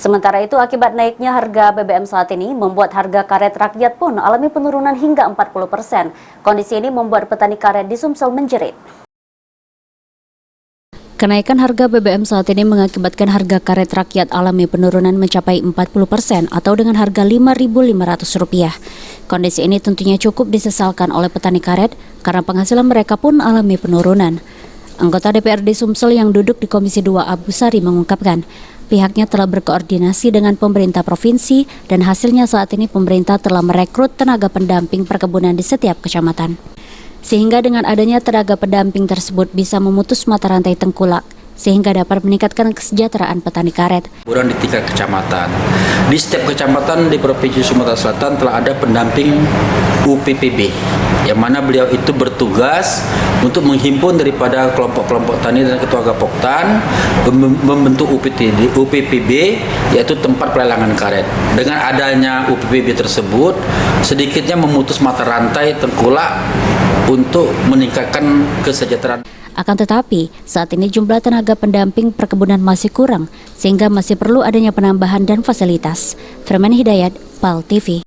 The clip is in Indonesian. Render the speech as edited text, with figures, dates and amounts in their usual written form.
Sementara itu, akibat naiknya harga BBM saat ini membuat harga karet rakyat pun alami penurunan hingga 40%. Kondisi ini membuat petani karet di Sumsel menjerit. Kenaikan harga BBM saat ini mengakibatkan harga karet rakyat alami penurunan mencapai 40% atau dengan harga Rp5.500. Kondisi ini tentunya cukup disesalkan oleh petani karet karena penghasilan mereka pun alami penurunan. Anggota DPRD Sumsel yang duduk di Komisi 2 Abu Sari mengungkapkan, pihaknya telah berkoordinasi dengan pemerintah provinsi dan hasilnya saat ini pemerintah telah merekrut tenaga pendamping perkebunan di setiap kecamatan. Sehingga dengan adanya tenaga pendamping tersebut bisa memutus mata rantai tengkulak, sehingga dapat meningkatkan kesejahteraan petani karet. Bukan di tingkat kecamatan. Di setiap kecamatan di Provinsi Sumatera Selatan telah ada pendamping UPPB, yang mana beliau itu bertugas untuk menghimpun daripada kelompok-kelompok tani dan ketua Gapoktan membentuk UPPB, yaitu tempat pelelangan karet. Dengan adanya UPPB tersebut, sedikitnya memutus mata rantai tengkulak untuk meningkatkan kesejahteraan. Akan tetapi, saat ini jumlah tenaga pendamping perkebunan masih kurang, sehingga masih perlu adanya penambahan dan fasilitas. Firman Hidayat, PAL TV.